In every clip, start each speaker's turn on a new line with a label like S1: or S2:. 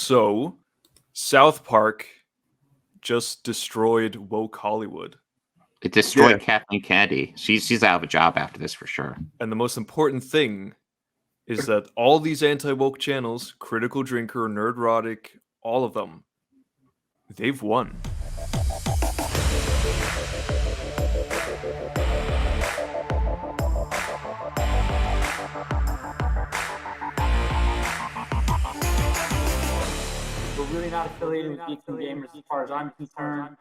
S1: So, South Park just destroyed woke Hollywood.
S2: It destroyed Kathleen Kennedy. She's out of a job after this for sure.
S1: And the most important thing is that all these anti-woke channels, Critical Drinker, Nerdrotic, all of them, they've won.
S3: We're really not affiliated with Geeks and Gamers as far as I'm concerned.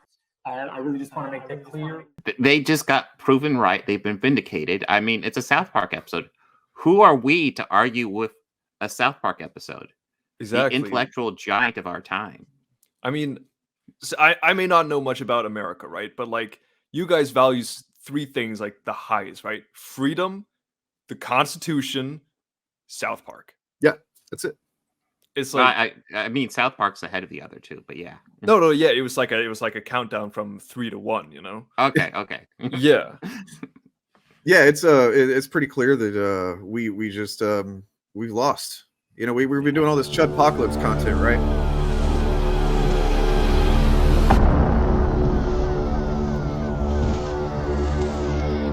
S3: I really just want to make that clear.
S2: They just got proven right. They've been vindicated. I mean, it's a South Park episode. Who are we to argue with a South Park episode?
S1: Exactly.
S2: The intellectual giant of our time.
S1: I mean, I may not know much about America, right? But like, you guys value three things like the highest, right? Freedom, the Constitution, South Park.
S4: Yeah, that's it.
S1: It's like
S2: I mean, South Park's ahead of the other two, but yeah.
S1: No, yeah, it was like a countdown from 3 to 1, you know?
S2: Okay.
S1: Yeah.
S4: Yeah, it's pretty clear that we just we've lost. You know, we've been doing all this Chudpocalypse content, right?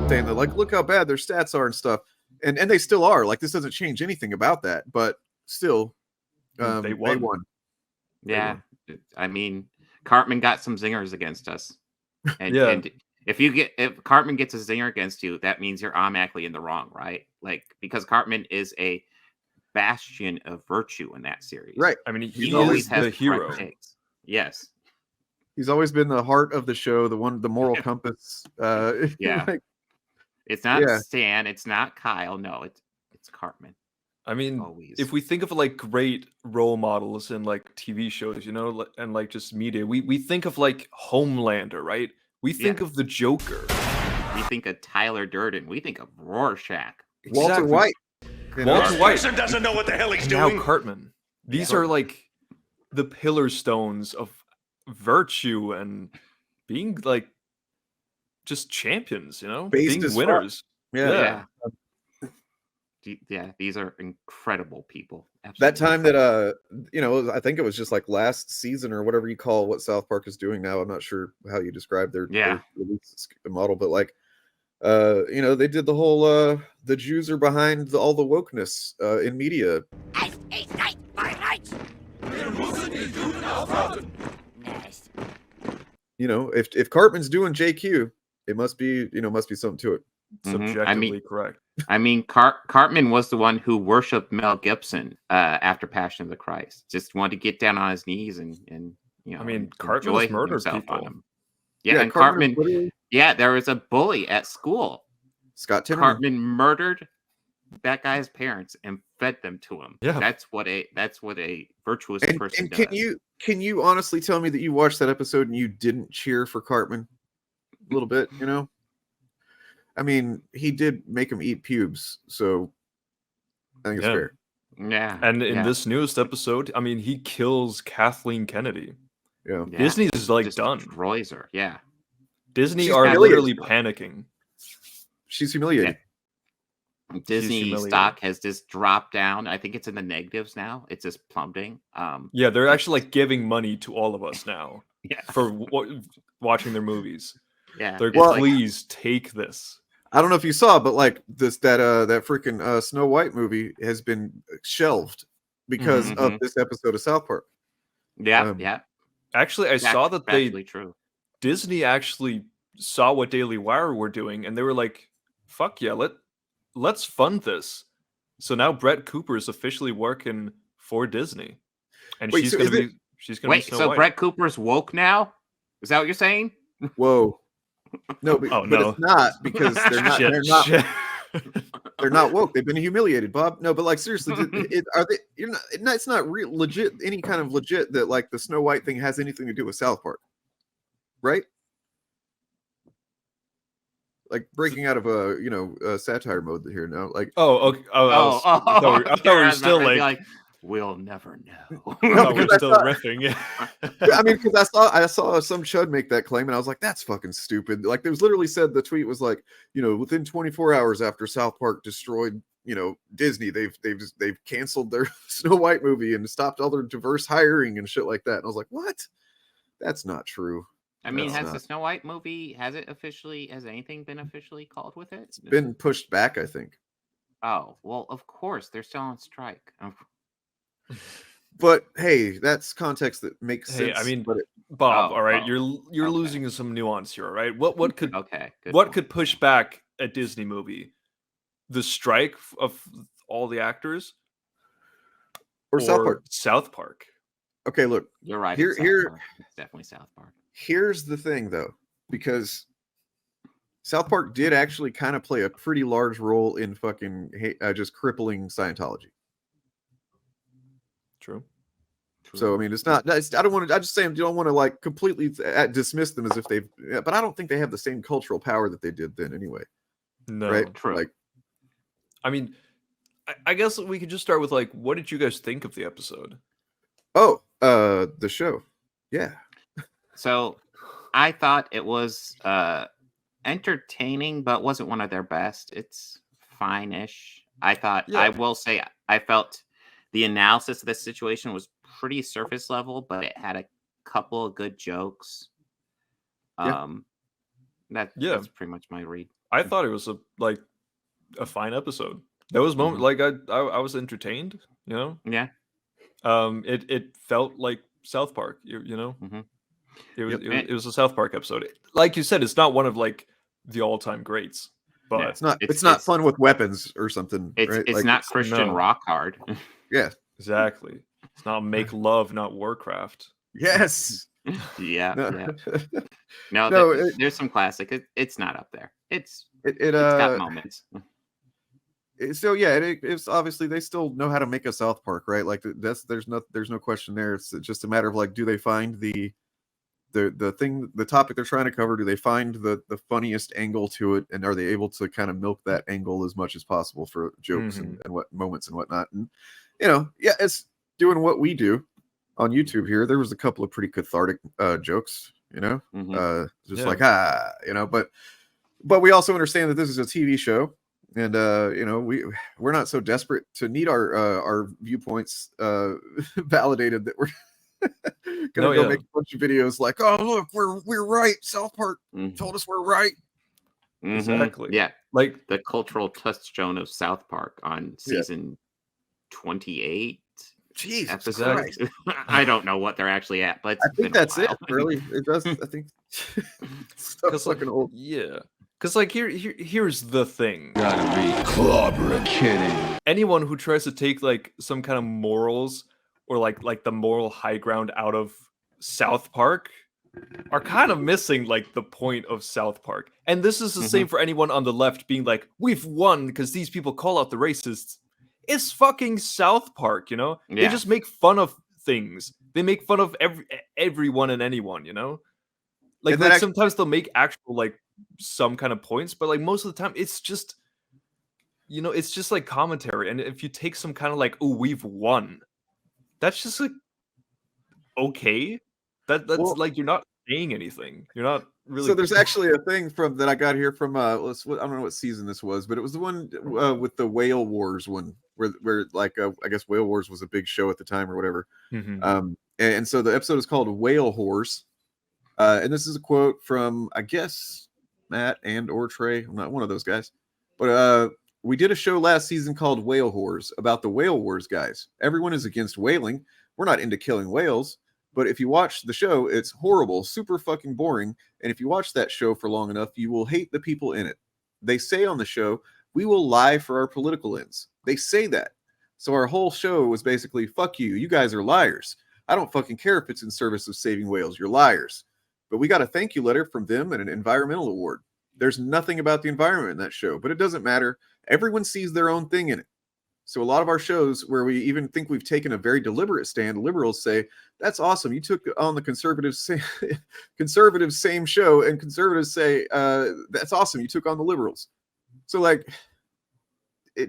S4: Saying that, like, look how bad their stats are and stuff, and they still are. Like, this doesn't change anything about that, but still,
S1: they won.
S2: Yeah, I mean, Cartman got some zingers against us, and,
S1: yeah.
S2: And if Cartman gets a zinger against you, that means you're automatically in the wrong, right? Like, because Cartman is a bastion of virtue in that series,
S4: right?
S1: I mean,
S2: he always has
S1: the hero.
S2: Yes,
S4: he's always been the heart of the show, the moral compass.
S2: Yeah,
S4: like,
S2: it's not Stan, it's not Kyle. No, it's Cartman.
S1: I mean,
S2: always.
S1: If we think of like great role models in like TV shows, you know, and like just media, we think of like Homelander, right? We think of the Joker.
S2: We think of Tyler Durden. We think of Rorschach.
S4: Walter White.
S1: Walter White
S5: person doesn't know what the hell he's doing.
S1: Now Cartman. These are like the pillar stones of virtue and being like just champions, you know, being winners.
S4: Yeah.
S2: Yeah, these are incredible people. Absolutely
S4: that time that you know, I think it was just like last season or whatever you call what South Park is doing now. I'm not sure how you describe their release model, but like you know, they did the whole the Jews are behind all the wokeness in media. You know, if Cartman's doing JQ, it must be, you know, something to it.
S1: Subjectively correct.
S2: I mean, Cartman was the one who worshipped Mel Gibson after Passion of the Christ. Just wanted to get down on his knees and you know.
S1: I mean, Cartman was murdered people.
S2: On him. Yeah, and Cartman. Yeah, there was a bully at school.
S4: Scott Timmerman.
S2: Cartman murdered that guy's parents and fed them to him.
S1: Yeah,
S2: that's what a virtuous person does.
S4: Can you honestly tell me that you watched that episode and you didn't cheer for Cartman a little bit? You know. I mean, he did make him eat pubes, so I think it's fair.
S2: Yeah.
S1: And in this newest episode, I mean, he kills Kathleen Kennedy.
S4: Yeah.
S1: Disney's like done.
S2: Destroys her. Yeah.
S1: Disney are literally panicking.
S4: She's humiliated.
S2: Yeah. Disney stock has just dropped down. I think it's in the negatives now. It's just plummeting.
S1: Yeah, they're actually like giving money to all of us now. For watching their movies.
S2: Yeah.
S1: They're please take this.
S4: I don't know if you saw, but like that freaking Snow White movie has been shelved because of this episode of South Park.
S2: Yeah, yeah.
S1: Actually, I saw that
S2: true.
S1: Disney actually saw what Daily Wire were doing, and they were like, "Fuck yeah, let's fund this." So now Brett Cooper is officially working for Disney, and she's gonna be Snow White.
S2: Brett Cooper's woke now? Is that what you're saying?
S4: Whoa. No, but it's not, because they're not. They're not woke. They've been humiliated, Bob. No, but like seriously, are they? It's not real legit. Any kind of legit that like the Snow White thing has anything to do with South Park, right? Like breaking out of a satire mode here now. Like
S1: I thought we were still like
S2: we'll never know.
S1: We're still riffing. Yeah.
S4: I mean, because I saw some chud make that claim, and I was like, "That's fucking stupid." Like, there was literally said the tweet was like, you know, within 24 hours after South Park destroyed Disney, they've canceled their Snow White movie and stopped all their diverse hiring and shit like that. And I was like, what? That's not true.
S2: I mean, has the Snow White movie, has anything been officially called with it?
S4: It's been pushed back, I think.
S2: Oh, well, of course, they're still on strike.
S4: But hey, that's context that makes sense.
S1: I mean, Bob, all right, you're
S2: okay.
S1: losing some nuance here, all right? What could could push back a Disney movie? The strike of all the actors,
S4: or South Park?
S1: South Park.
S4: Okay, look,
S2: you're right.
S4: Here,
S2: it's definitely South Park.
S4: Here's the thing, though, because South Park did actually kind of play a pretty large role in fucking just crippling Scientology.
S1: True.
S4: So I mean, it's not. I don't want to. I just say you don't want to like completely dismiss them as if they've. But I don't think they have the same cultural power that they did then, anyway.
S1: No,
S4: right?
S2: True.
S4: Like,
S1: I mean, I guess we could just start with like, what did you guys think of the episode?
S4: Oh, the show, yeah.
S2: So, I thought it was entertaining, but wasn't one of their best. It's fine-ish. I thought. Yeah. I will say, I felt the analysis of this situation was pretty surface level, but it had a couple of good jokes. That's pretty much my read.
S1: I thought it was a fine episode. There was moment like I was entertained,
S2: Yeah.
S1: It felt like South Park, It was a South Park episode. Like you said, it's not one of like the all-time greats, but
S4: yeah, it's not fun with weapons or something.
S2: It's
S4: like,
S2: not Christian rock hard.
S4: Yeah,
S1: exactly. It's not Make Love, not Warcraft.
S4: Yes.
S2: Yeah. No, there's some classic. It's not up there. It's got moments.
S4: So yeah, it's obviously they still know how to make a South Park, right? Like there's no question there. It's just a matter of like, do they find the topic they're trying to cover? Do they find the funniest angle to it, and are they able to kind of milk that angle as much as possible for jokes and what moments and whatnot? And it's doing what we do on YouTube here. There was a couple of pretty cathartic jokes, just like but we also understand that this is a TV show. And we're not so desperate to need our viewpoints validated that we're gonna go make a bunch of videos like, oh look, we're right. South Park told us we're right.
S1: Exactly.
S2: Yeah,
S1: like
S2: the cultural touchstone of South Park on season 28.
S4: Jesus
S2: Christ. I don't know what they're actually at, but
S4: I think that's it. Really, it does. I think stuff's looking old.
S1: Yeah. Because, like, here's the thing.
S5: Gotta be clobbering kidding.
S1: Anyone who tries to take, like, some kind of morals or, like the moral high ground out of South Park are kind of missing, like, the point of South Park. And this is the same for anyone on the left being like, we've won because these people call out the racists. It's fucking South Park, Yeah. They just make fun of things. They make fun of everyone and anyone, Like sometimes they'll make actual, like, some kind of points, but like most of the time it's just it's just like commentary. And if you take some kind of like, oh, we've won, that's just like okay, that's like you're not saying anything, you're not really.
S4: So there's actually a thing that I got here from I don't know what season this was, but it was the one with the Whale Wars one where like I guess Whale Wars was a big show at the time or whatever. And so the episode is called Whale Whores, and this is a quote from, I guess, Matt and or Trey. I'm not one of those guys, but we did a show last season called Whale Whores about the Whale Wars guys. Everyone is against whaling. We're not into killing whales, but if you watch the show, it's horrible, super fucking boring. And if you watch that show for long enough, you will hate the people in it. They say on the show, we will lie for our political ends. They say that. So our whole show was basically, fuck you. You guys are liars. I don't fucking care if it's in service of saving whales. You're liars. But we got a thank you letter from them and an environmental award. There's nothing about the environment in that show, but it doesn't matter. Everyone sees their own thing in it. So a lot of our shows where we even think we've taken a very deliberate stand, liberals say, that's awesome. You took on the conservatives same show, and conservatives say, that's awesome. You took on the liberals. So like, they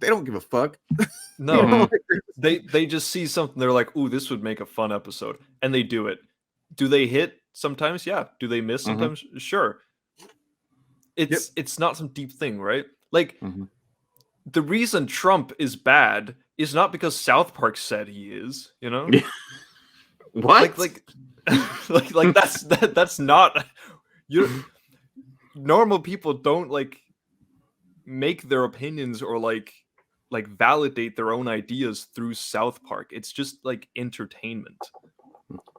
S4: don't give a fuck.
S1: No, they just see something. They're like, ooh, this would make a fun episode. And they do it. Do they hit sometimes? Yeah. Do they miss sometimes? Sure. It's not some deep thing, right? Like the reason Trump is bad is not because South Park said he is, you know?
S2: What?
S1: Like that's not normal people don't like make their opinions or like validate their own ideas through South Park. It's just like entertainment.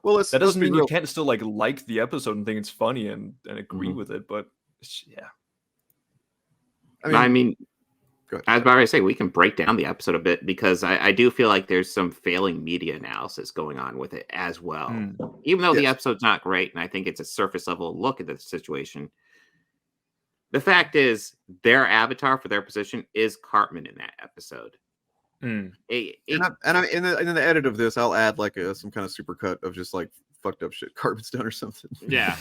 S4: Well,
S1: that doesn't mean you can't still like the episode and think it's funny and agree with it, but yeah.
S2: I mean I was about to say we can break down the episode a bit because I do feel like there's some failing media analysis going on with it as well. Even though the episode's not great, and I think it's a surface level look at the situation. The fact is, their avatar for their position is Cartman in that episode.
S4: And in the edit of this, I'll add like some kind of supercut of just like fucked up shit Cartman's done or something.
S2: Yeah.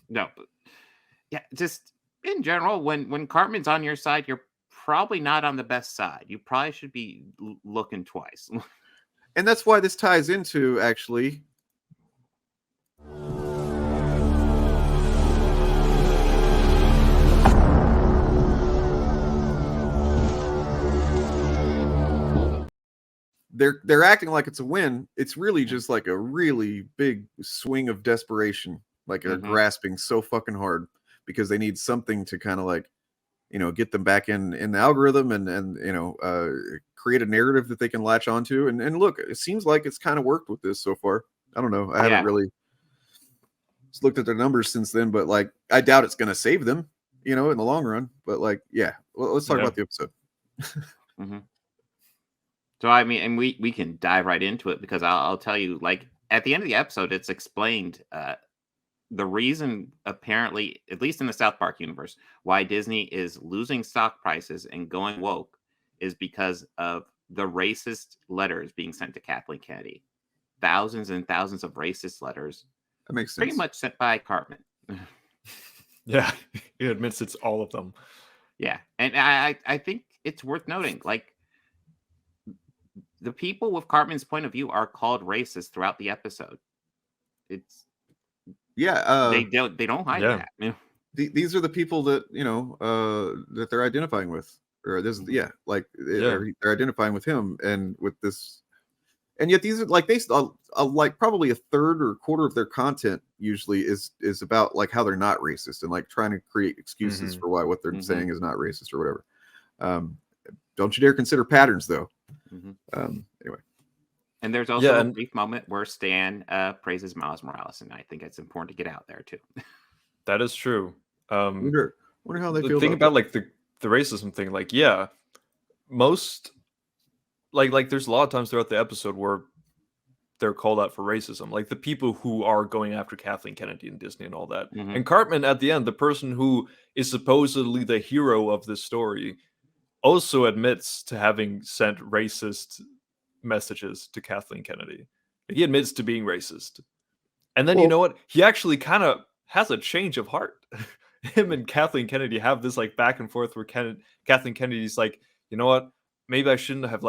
S2: No. Yeah. Just in general, when Cartman's on your side, you're probably not on the best side. You probably should be looking twice.
S4: And that's why this ties into actually. They're acting like it's a win. It's really just like a really big swing of desperation. Like they're grasping so fucking hard because they need something to kind of like, get them back in the algorithm and create a narrative that they can latch onto. And look, it seems like it's kind of worked with this so far. I don't know. I haven't really looked at their numbers since then, but like I doubt it's going to save them, in the long run. But like, yeah, well, let's talk about the episode.
S2: So, I mean, and we can dive right into it because I'll tell you, like, at the end of the episode, it's explained the reason, apparently, at least in the South Park universe, why Disney is losing stock prices and going woke is because of the racist letters being sent to Kathleen Kennedy. Thousands and thousands of racist letters.
S4: That makes sense.
S2: Pretty much sent by Cartman.
S1: Yeah, he admits it's all of them.
S2: Yeah, and I think it's worth noting, like, the people with Cartman's point of view are called racist throughout the episode. It's they don't hide that. Yeah.
S4: These are the people that that they're identifying with, or this they're identifying with him and with this, and yet these are like like probably a third or a quarter of their content usually is about like how they're not racist and like trying to create excuses for why what they're saying is not racist or whatever. Don't you dare consider patterns though. Anyway,
S2: and there's also a brief moment where Stan praises Miles Morales, and I think it's important to get out there too.
S1: That is true.
S4: Wonder how they feel.
S1: Think about like the racism thing. Like, yeah, most like there's a lot of times throughout the episode where they're called out for racism, like the people who are going after Kathleen Kennedy and Disney and all that. And Cartman at the end, the person who is supposedly the hero of this story, also admits to having sent racist messages to Kathleen Kennedy. He admits to being racist. And then, you know what? He actually kind of has a change of heart. Him and Kathleen Kennedy have this like back and forth where Kathleen Kennedy's like, you know what? Maybe I shouldn't have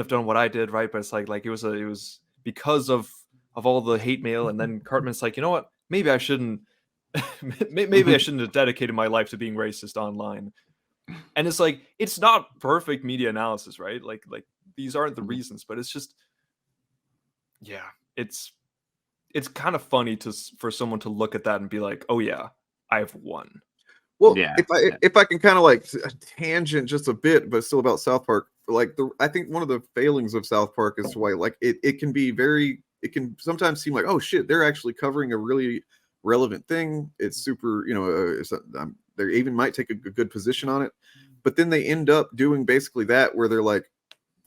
S1: done what I did, right? But it's like it was because of all the hate mail. And then Cartman's like, you know what? Maybe I shouldn't have dedicated my life to being racist online. And it's like, it's not perfect media analysis, right? Like these aren't the reasons, but it's just, yeah, it's kind of funny for someone to look at that and be like, oh yeah, I've won.
S4: Well, if I can kind of like tangent just a bit, but still about South Park, like I think one of the failings of South Park is why like it can sometimes seem like, oh shit, they're actually covering a really relevant thing. It's super, they even might take a good position on it, but then they end up doing basically that where they're like,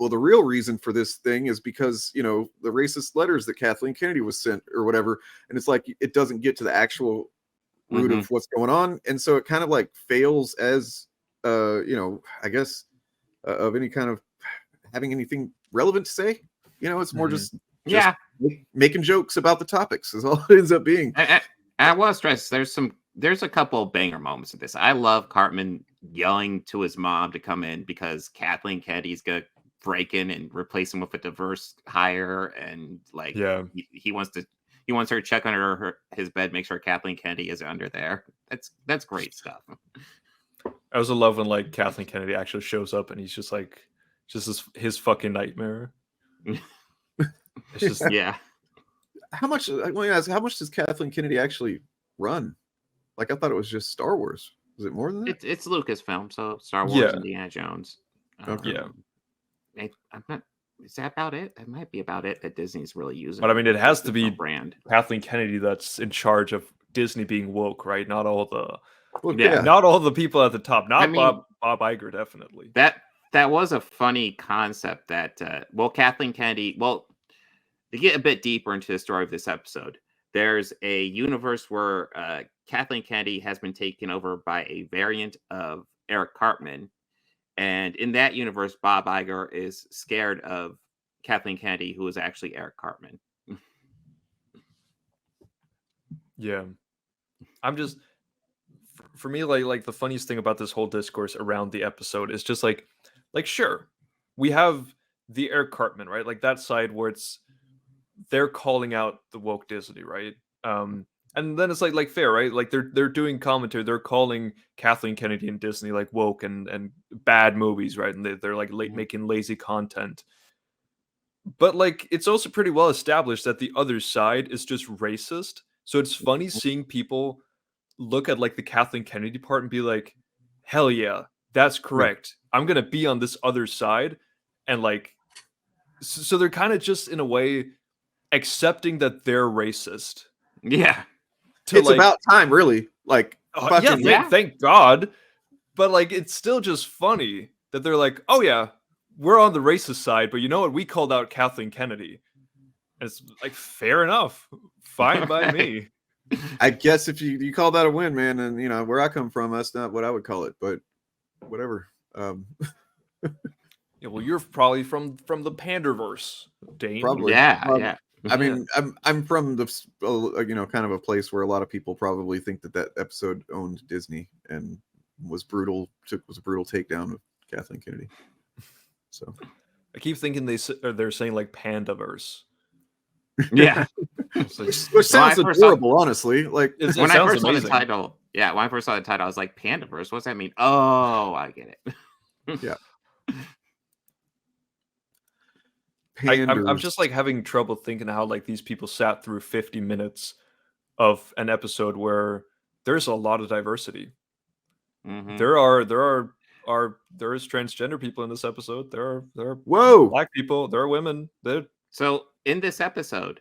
S4: well, the real reason for this thing is because, the racist letters that Kathleen Kennedy was sent or whatever. And it's like, it doesn't get to the actual root of what's going on. And so it kind of like fails as, I guess, of any kind of having anything relevant to say. It's more just making jokes about the topics is all it ends up being.
S2: I want to stress there's a couple of banger moments of this. I love Cartman yelling to his mom to come in because Kathleen Kennedy's going to break in and replace him with a diverse hire. And like, he wants her to check under his bed, make sure Kathleen Kennedy is under there. That's great stuff.
S1: I also love when like Kathleen Kennedy actually shows up and he's just like his fucking nightmare. It's just
S2: yeah.
S4: How much? I want to ask, how much does Kathleen Kennedy actually run? Like, I thought it was just Star Wars. Is it more than that?
S2: It's Lucasfilm, so Star Wars, Indiana Jones.
S4: Okay.
S2: I'm not. Is that about it? That might be about it that Disney's really using.
S1: But I mean, it has to be
S2: brand
S1: Kathleen Kennedy that's in charge of Disney being woke, right? Not all the not all the people at the top. Not Bob Iger, definitely.
S2: That was a funny concept. That Kathleen Kennedy. Well, to get a bit deeper into the story of this episode, there's a universe where Kathleen Kennedy has been taken over by a variant of Eric Cartman. And in that universe, Bob Iger is scared of Kathleen Kennedy, who is actually Eric Cartman.
S1: Yeah. I'm just, for me, like the funniest thing about this whole discourse around the episode is just like sure, we have the Eric Cartman, right? Like that side where they're calling out the woke Disney, right? And then it's like fair, right? Like they're doing commentary, they're calling Kathleen Kennedy and Disney like woke and bad movies, right? And they're like making lazy content. But like it's also pretty well established that the other side is just racist. So it's funny seeing people look at like the Kathleen Kennedy part and be like, hell yeah, that's correct. I'm gonna be on this other side. And like so they're kind of just in a way accepting that they're racist.
S2: Yeah.
S4: It's like, about time, really. Like,
S1: thank God. But like, it's still just funny that they're like, oh yeah, we're on the racist side, but you know what? We called out Kathleen Kennedy. And it's like, fair enough, fine by me.
S4: I guess if you call that a win, man, and you know where I come from, that's not what I would call it, but whatever.
S1: Yeah, well, you're probably from the Panderverse, Dane.
S4: Probably,
S2: yeah.
S4: I mean, I'm from the kind of a place where a lot of people probably think that episode owned Disney and was a brutal takedown of Kathleen Kennedy. So
S1: I keep thinking they're saying like Panderverse.
S2: Yeah,
S4: which sounds adorable, honestly. Like
S2: when I first saw the title, when I first saw the title, I was like, Panderverse. What's that mean? Oh, I get it.
S4: Yeah.
S1: I'm just like having trouble thinking how like these people sat through 50 minutes of an episode where there's a lot of diversity.
S2: Mm-hmm.
S1: There is transgender people in this episode. There are Black people. There are women.
S2: So in this episode,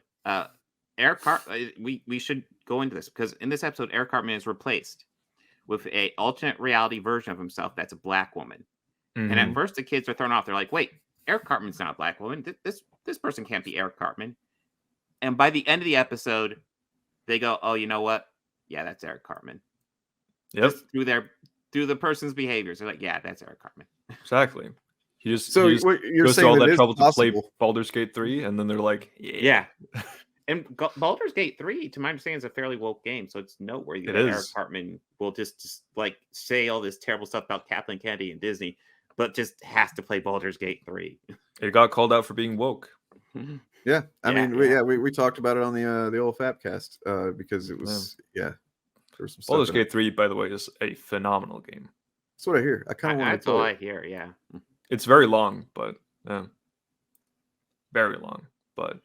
S2: Eric Cartman, we should go into this because in this episode, Eric Cartman is replaced with a alternate reality version of himself that's a Black woman. Mm-hmm. And at first, the kids are thrown off. They're like, "Wait, Eric Cartman's not a Black woman. This person can't be Eric Cartman." And by the end of the episode, they go, "Oh, you know what? Yeah, that's Eric Cartman."
S1: Yep.
S2: Just through the person's behaviors, they're like, "Yeah, that's Eric Cartman."
S1: Exactly. He just
S4: you're
S1: goes
S4: saying
S1: through all that trouble
S4: possible.
S1: to play Baldur's Gate 3, and then they're like,
S2: "Yeah." And Baldur's Gate 3, to my understanding, is a fairly woke game, so it's noteworthy that Eric Cartman will just like say all this terrible stuff about Kathleen Kennedy and Disney, but just has to play Baldur's Gate 3.
S1: It got called out for being woke.
S4: Yeah, I mean, we talked about it on the old Fapcast because it was there was some stuff.
S1: Baldur's Gate 3, by the way, is a phenomenal game.
S4: That's what I hear. I kind of want to.
S2: That's all I hear. Yeah,
S1: it's very long, but very long. But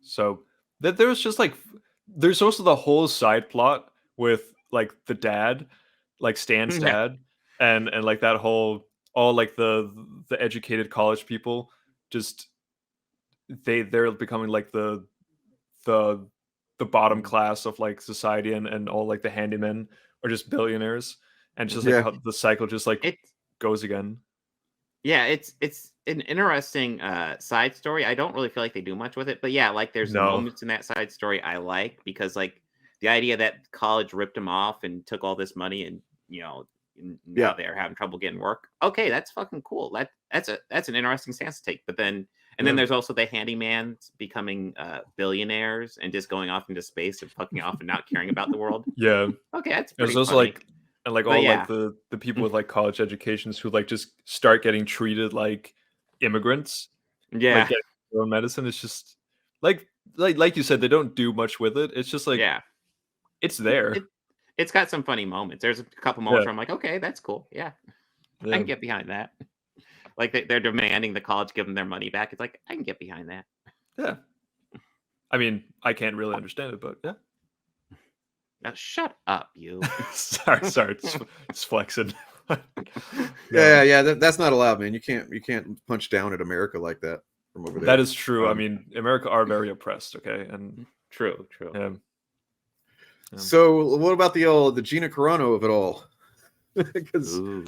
S1: so that there's just like there's also the whole side plot with like the dad, like Stan's dad, and like that whole all like the educated college people just they're becoming like the bottom class of like society and all like the handymen are just billionaires and just like how the cycle just like goes again.
S2: Yeah, it's an interesting side story. I don't really feel like they do much with it, but yeah, like there's moments in that side story I like because like the idea that college ripped him off and took all this money and now they're having trouble getting work. Okay, that's fucking cool. That's an interesting stance to take. But then then there's also the handymans becoming billionaires and just going off into space and fucking off and not caring about the world.
S1: Yeah.
S2: Okay, that's pretty
S1: there's also
S2: funny.
S1: like and like all like the people with like college educations who like just start getting treated like immigrants.
S2: Yeah.
S1: Like getting their own medicine. It's just like you said, they don't do much with it. It's just like it's there.
S2: it's got some funny moments. There's a couple moments where I'm like, okay, that's cool. Yeah. I can get behind that. Like they're demanding the college give them their money back. It's like, I can get behind that.
S1: Yeah. I mean, I can't really understand it, but yeah.
S2: Now shut up, you.
S1: sorry, it's flexing.
S4: Yeah. That's not allowed, man. You can't punch down at America like that from over there.
S1: That is true. I mean, America are very oppressed. Okay, and
S2: true.
S1: Yeah.
S4: So, what about the Gina Carano of it all?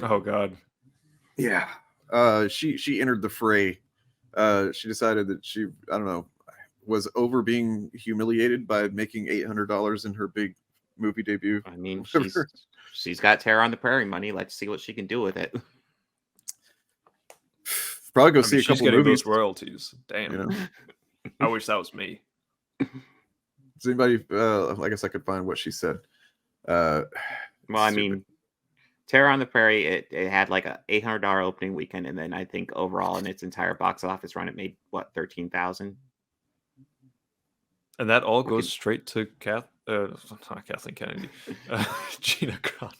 S1: Oh God.
S4: Yeah. She entered the fray. She decided that she, I don't know, was over being humiliated by making $800 in her big movie debut.
S2: I mean, she's got Terror on the Prairie money. Let's see what she can do with it.
S4: Probably go see a couple movies.
S1: Those royalties. Damn.
S4: You know?
S1: I wish that was me.
S4: Does anybody? I guess I could find what she said.
S2: Well, I mean, Terror on the Prairie, it had like a $800 opening weekend, and then I think overall in its entire box office run, it made what, 13,000.
S1: And that all goes straight to not Kathleen Kennedy, Gina Carano.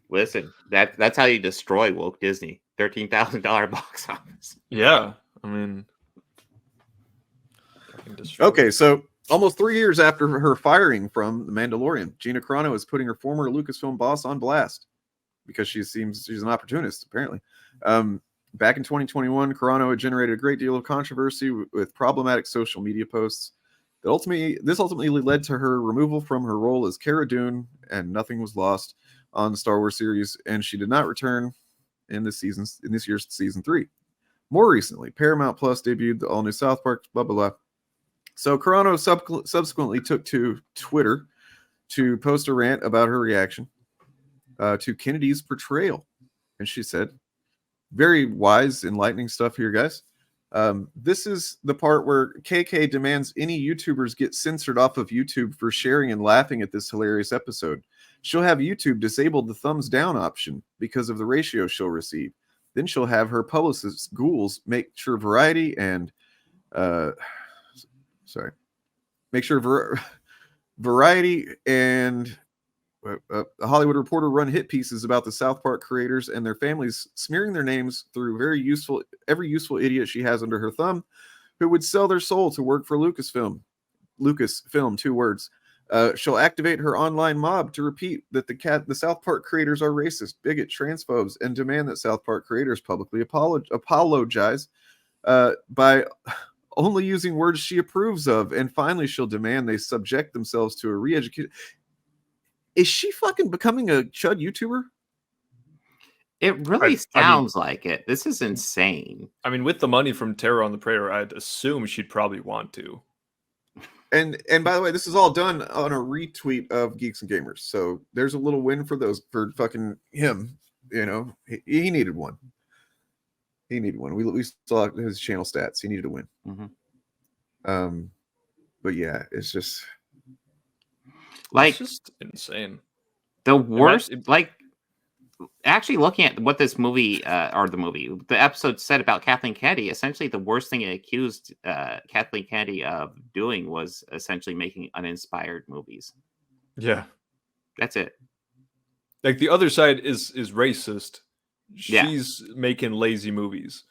S2: Listen, that's how you destroy woke Disney. $13,000 box office.
S1: Yeah, I mean,
S4: okay, so almost 3 years after her firing from The Mandalorian, Gina Carano is putting her former Lucasfilm boss on blast because she's an opportunist, apparently. Back in 2021, Carano had generated a great deal of controversy with problematic social media posts. This ultimately led to her removal from her role as Cara Dune, and nothing was lost on the Star Wars series, and she did not return in this year's season 3. More recently, Paramount Plus debuted the all-new South Park, blah, blah, blah. So Carano subsequently took to Twitter to post a rant about her reaction to Kennedy's portrayal. And she said, very wise, enlightening stuff here, guys. This is the part where KK demands any YouTubers get censored off of YouTube for sharing and laughing at this hilarious episode. She'll have YouTube disable the thumbs down option because of the ratio she'll receive. Then she'll have her publicist ghouls make sure Variety and Variety and a Hollywood Reporter run hit pieces about the South Park creators and their families, smearing their names through every useful idiot she has under her thumb who would sell their soul to work for Lucasfilm, 2 words. She'll activate her online mob to repeat that the South Park creators are racist, bigot, transphobes, and demand that South Park creators publicly apologize by only using words she approves of. And finally, she'll demand they subject themselves to a re-education. Is she fucking becoming a chud YouTuber?
S2: It really sounds like it. This is insane.
S1: I mean, with the money from Terror on the Prairie, I'd assume she'd probably want to.
S4: And by the way, this is all done on a retweet of Geeks and Gamers. So there's a little win for fucking him. You know, he needed one. He needed one. We saw his channel stats. He needed a win.
S2: Mm-hmm.
S4: But yeah, it's just
S1: like, it's just insane.
S2: The worst, actually looking at what this movie, the episode said about Kathleen Kennedy, essentially the worst thing it accused Kathleen Kennedy of doing was essentially making uninspired movies.
S1: Yeah.
S2: That's it.
S1: Like, the other side is racist. She's making lazy movies.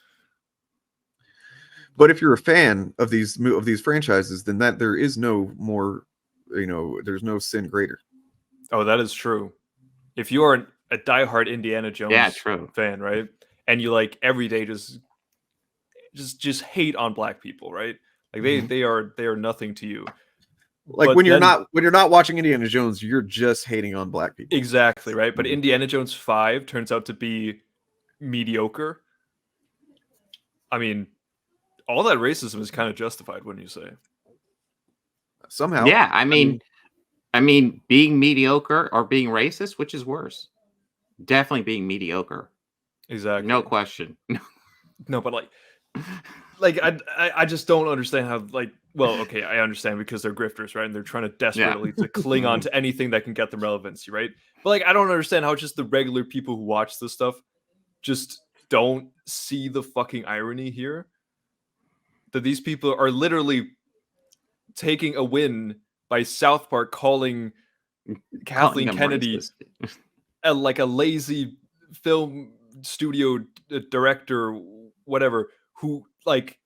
S4: But if you're a fan of these franchises, then there is no more, there's no sin greater.
S1: Oh, that is true. If you are a diehard Indiana Jones fan, right, and you like every day just hate on black people, right? Like they are nothing to you.
S4: Like, but when you're not watching Indiana Jones, you're just hating on black people.
S1: Exactly, right? But Indiana Jones 5 turns out to be mediocre. I mean, all that racism is kind of justified, wouldn't you say?
S4: Somehow.
S2: Yeah, I mean, being mediocre or being racist, which is worse? Definitely being mediocre.
S1: Exactly.
S2: No question.
S1: No, but like I just don't understand how, well, okay, I understand because they're grifters, right? And they're trying to desperately to cling on to anything that can get them relevancy, right? But I don't understand how just the regular people who watch this stuff just don't see the fucking irony here. That these people are literally taking a win by South Park calling Kathleen Kennedy, like a lazy film studio director, whatever, who like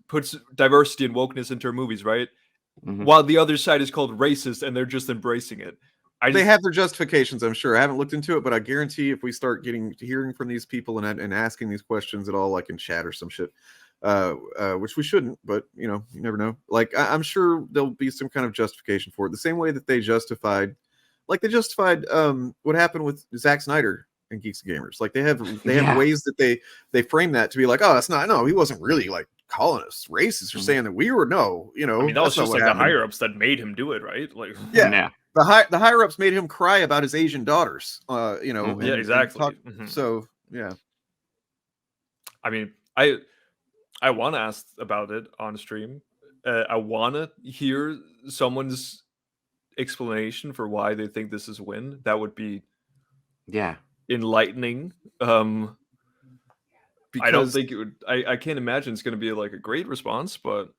S1: puts diversity and wokeness into her movies, right? While the other side is called racist and they're just embracing it.
S4: They have their justifications, I'm sure. I haven't looked into it, but I guarantee if we start hearing from these people and asking these questions at all, like in chat or some shit, which we shouldn't, but you never know. Like I'm sure there'll be some kind of justification for it. The same way that they justified what happened with Zack Snyder and Geeks and Gamers. Like they have ways that they frame that to be like, oh, that's not, no, he wasn't really like calling us racist or saying that we were, no, I mean,
S1: that was just like the higher ups that made him do it, right? Like
S4: the higher ups made him cry about his Asian daughters,
S1: yeah, exactly.
S4: So yeah,
S1: I mean, I want to ask about it on stream. I want to hear someone's explanation for why they think this is a win. That would be enlightening. I don't think it would. I can't imagine it's going to be like a great response, but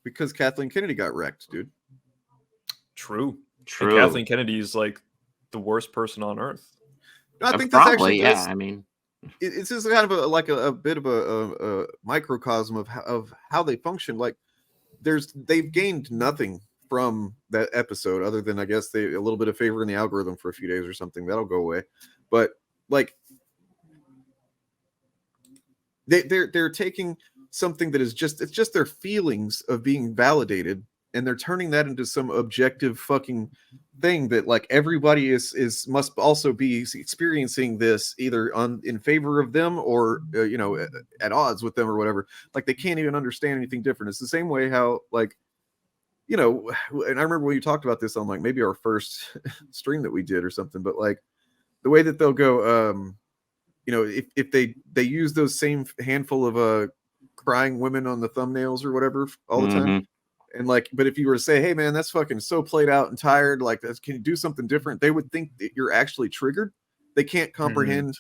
S4: because Kathleen Kennedy got wrecked, dude.
S1: True. And Kathleen Kennedy is like the worst person on earth.
S4: No, I think
S2: probably,
S4: that's actually,
S2: I mean,
S4: it's just kind of a bit of a microcosm of how they function. Like they've gained nothing from that episode other than I guess a little bit of favor in the algorithm for a few days or something. That'll go away. But like they're taking something that is just their feelings of being validated, and they're turning that into some objective fucking thing that like everybody must also be experiencing this either in favor of them or at odds with them or whatever. Like they can't even understand anything different. It's the same way how like and I remember when you talked about this on like maybe our first stream that we did or something, but like the way that they'll go if they use those same handful of crying women on the thumbnails or whatever all the time, and like, but if you were to say, hey man, that's fucking so played out and tired, like can you do something different, they would think that you're actually triggered. They can't comprehend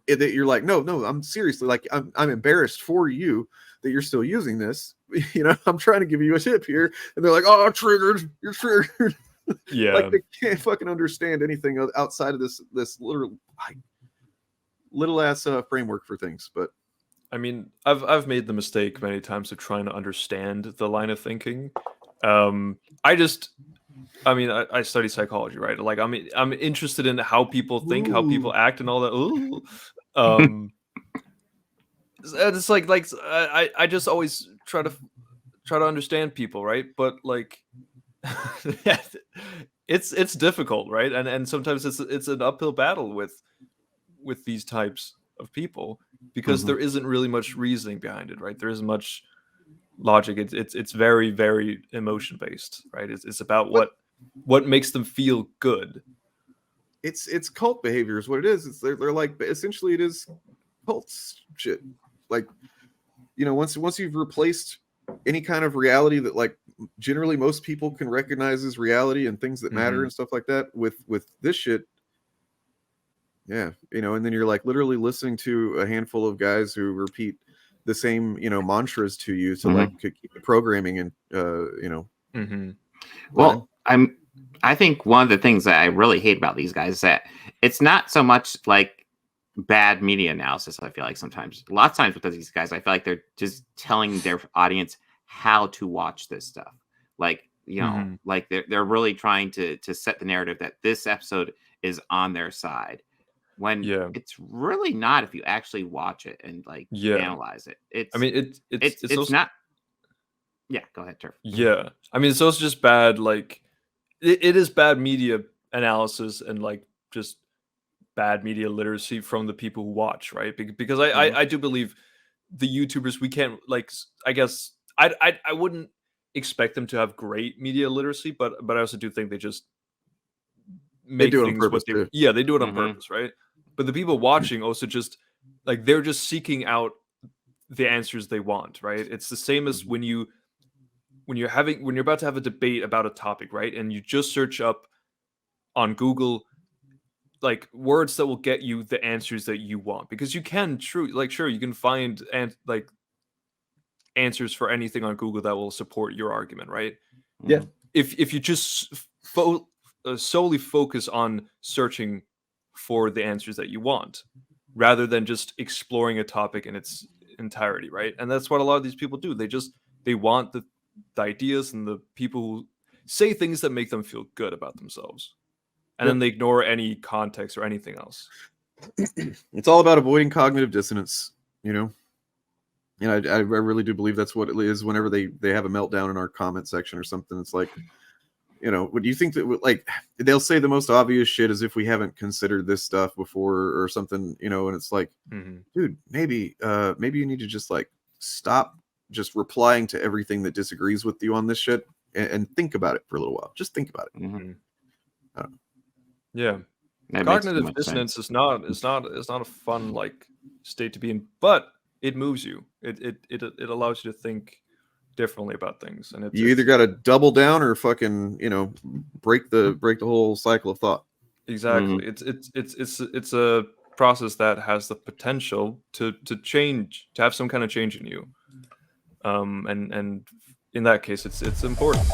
S4: that you're like, no, I'm seriously like, I'm embarrassed for you that you're still using this. I'm trying to give you a tip here, and they're like, oh, triggered, you're triggered.
S1: Yeah,
S4: like they can't fucking understand anything outside of this little ass framework for things. But
S1: I mean, I've made the mistake many times of trying to understand the line of thinking. I study psychology, right? Like I'm interested in how people think, how people act, and all that. It's like I just always try to understand people, right? But like it's difficult, right? And sometimes it's an uphill battle with these types of people because there isn't really much reasoning behind it, right? There isn't much logic. It's very, very emotion based, right? It's about what makes them feel good.
S4: It's cult behavior is what it is. They're like, essentially it is cult shit. Like, once you've replaced any kind of reality that like generally most people can recognize as reality and things that matter and stuff like that with this shit. Yeah. And then you're like literally listening to a handful of guys who repeat the same, mantras to you to like keep the programming and,
S2: Well, I think one of the things that I really hate about these guys is that it's not so much like bad media analysis. I feel like sometimes, a lot of times with these guys, I feel like they're just telling their audience how to watch this stuff. Like, like they're really trying to set the narrative that this episode is on their side. When it's really not if you actually watch it and like analyze it. It's also not. Yeah, go ahead, Turf.
S1: Yeah, I mean, it's also just bad. Like, it is bad media analysis and like just bad media literacy from the people who watch, right? Because I do believe the YouTubers, we can't like. I guess I wouldn't expect them to have great media literacy, but I also do think they just make
S4: do it
S1: things
S4: on purpose.
S1: They do it on purpose, right? But the people watching also just like they're just seeking out the answers they want, right? It's the same as when you're about to have a debate about a topic, right? And you just search up on Google like words that will get you the answers that you want, because you can you can find like answers for anything on Google that will support your argument, right?
S4: Yeah.
S1: If you just solely focus on searching for the answers that you want, rather than just exploring a topic in its entirety, right? And that's what a lot of these people do. They want the ideas and the people who say things that make them feel good about themselves, and then they ignore any context or anything else.
S4: It's all about avoiding cognitive dissonance, you know. And I really do believe that's what it is. Whenever they have a meltdown in our comment section or something, it's like, you know, what do you think that, like, they'll say the most obvious shit as if we haven't considered this stuff before or something, you know, and it's like, dude, maybe you need to just like stop just replying to everything that disagrees with you on this shit and think about it for a little while. Just think about it.
S1: Yeah. Cognitive dissonance is not a fun like state to be in, but it moves you. It allows you to think differently about things, and
S4: you either got to double down or fucking, you know, break the whole cycle of thought.
S1: Exactly. It's a process that has the potential to change, to have some kind of change in you. And in that case, it's important.